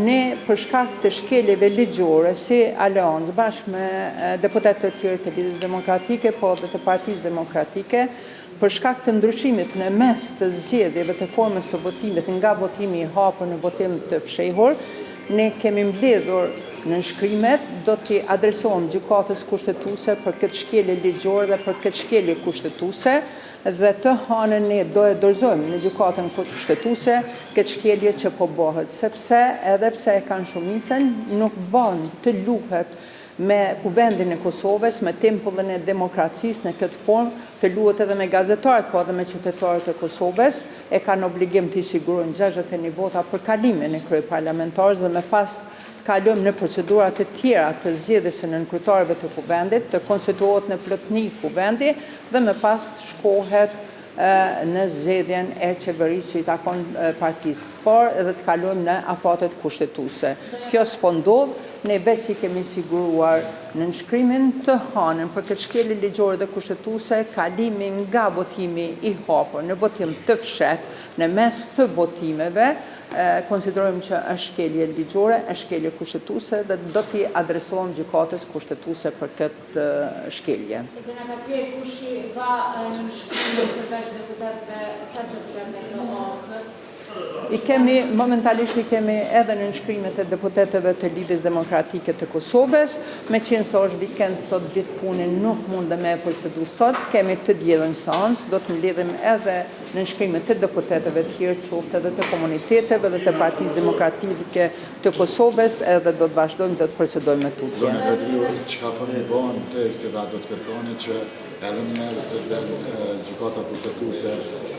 ne për shkak të shkeljeve ligjore si Aleancë bashkë me deputetë të tjerë të Lidhjes Demokratike, po dhe të Partisë Demokratike, për shkak të ndryshimit në mes të zgjedhjeve të formës së votimit nga votimi i hapur në votim të fshehur, ne kemi mbledhur në nënshkrimet, do t'i adresohem gjykatës kushtetuese për këtë shkelje ligjore dhe për këtë shkelje kushtetuese, dhe të hanën ne do e dorëzojmë në gjykatën kushtetuese këtë shkelje që po bëhet, sepse edhe pse e kanë shumicën, nuk bën të luhet me kuvendin e Kosovës, me tempullin e demokracisë në këtë formë, të luhet edhe me gazetarët, po edhe me qytetarët e Kosovës, e kanë obligim të sigurojnë 61 vota për kalimin e kryeparlamentarës dhe me pas kalojmë në procedurat e tjera të zgjedhjes së nënkryetarëve të kuvendit, të konstituohet në plotëni kuvendi dhe më pas të shkohet në zgjedhjen e qeverisë që i takon partisë, por edhe të kalojmë në afatet kushtetuese. Kjo s'po ndodh, ne veç i kemi siguruar në nënshkrimin të hanën për këtë shkelje ligjore dhe kushtetuese kalimin nga votimi i hapur në votim të fshehtë në mes të votimeve, konsiderojmë që është shkelje ligjore, është shkelje kushtetuese dhe do t'i adresohem gjykatës kushtetuese për këtë shkelje. Senatore, kush i dha nënshkrimin përveç deputetëve, 5 deputetë të OAK-s? Momentalisht i kemi edhe në nënshkrimet e deputetëve të Lidhjes Demokratike të Kosovës, me qenë se është vikend sot ditë pune nuk mundem me procedu sot, kemi të diellën seancë, do të mbledhim edhe në nënshkrimet të deputetëve të tjerë, qoftë edhe të komuniteteve dhe të Partisë Demokratike të Kosovës, edhe do të vazhdojmë të procedojmë me tutje. Zonja Vedrio, çka po më bën te këta do të kërkoni që edhe një të del gjykata kushtetuese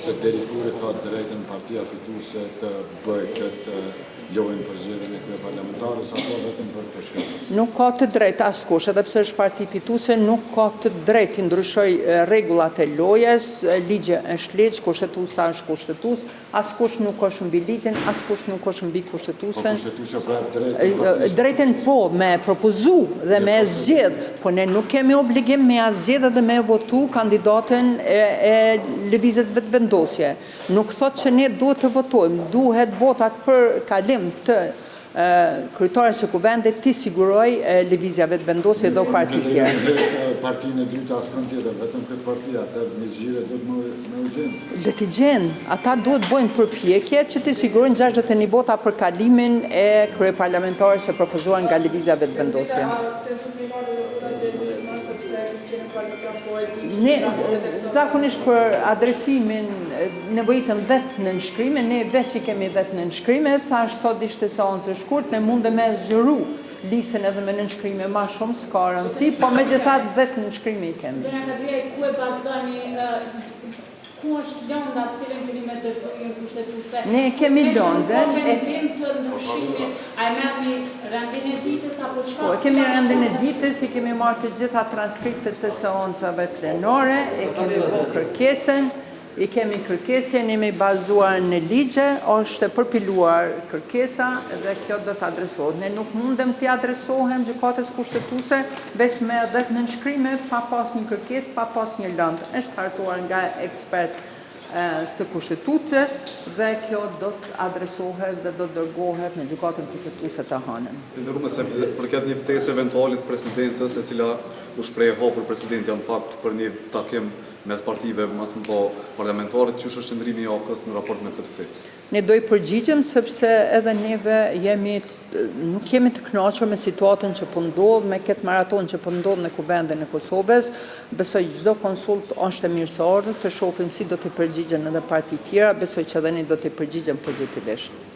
se deri kur ka drejtën partia fituese të bëjë këtë lojën për zgjedhjen e kryeparlamentarës apo vetëm për të shkëputur? Nuk ka të drejtë askush, edhe pse është parti fituese, nuk ka të drejtë të ndryshojë rregullat e lojës, ligji është ligj, kushtetuesa është kushtetues, askush nuk është mbi ligjin, askush nuk është mbi kushtetuesen. Po kushtetuesja pra drejtën po me propozu dhe me zgjedh, po ne nuk kemi obligim me zgjedh dhe me votu kandidatën e lëvizjes vetëvendosje. Nuk thot që ne duhet të votojmë, duhet votat për kalim të kryetares së kuvendit t'i siguroj lëvizja vetëvendosje dhe parti tjerë. Partinë e dytë askën tjetër, vetëm këtë parti, atë me zgjidhje do të më u gjenë. Dhe t'i gjenë, ata duhet bëjnë përpjekje që t'i sigurojnë 61 vota për kalimin e kryeparlamentares që propozuar nga lëvizja vetëvendosje. Ne, zakonisht për adresimin nevojitën dhe të nënshkrime, ne veç i kemi dhe të nënshkrime, thash sot ishte seancë e shkurt, ne mund me zgjeru listën edhe me nënshkrime ma shumë, s'ka rëndësi, po megjithatë dhe të nënshkrime i kemi. Zonja Kadria, ku e pasdani, ku është lënda cilën keni me dorëzojen kushtetuese? Ne kemi lëndën. Po vendim të ndryshimit, a e merrni rendin e ditës apo çka? Po, kemi rendin e ditës, i kemi marrë të gjitha transkriptet të seancave plenore, e kemi bërë kërkesën, i kemi kërkesën, jemi bazuar në ligje, është përpiluar kërkesa dhe kjo do të adresohet. Ne nuk mundem të adresohem gjykatës kushtetuese veç me edhe në nënshkrime pa pas një kërkesë, pa pas një lëndë. Është hartuar nga ekspert të kushtetues dhe kjo do të adresohet dhe do të dërgohet në gjykatën kushtetuese të Hanën. Ndërrume se përket një ftesë eventuale të presidencës, e cila u shpreh hapur presidenti në fakt për një takim mes partive më të mëdha parlamentare, ç'është qëndrimi i OAK-s në raport me këtë ftesë? Ne do i përgjigjem sepse edhe neve nuk jemi të kënaqur me situatën që po ndodh, me këtë maraton që po ndodh në kuvendin e Kosovës. Besoj çdo konsult është e mirëseardhur, të shohim si do të përgjigjen edhe parti tjera, besoj që edhe ne do të përgjigjem pozitivisht.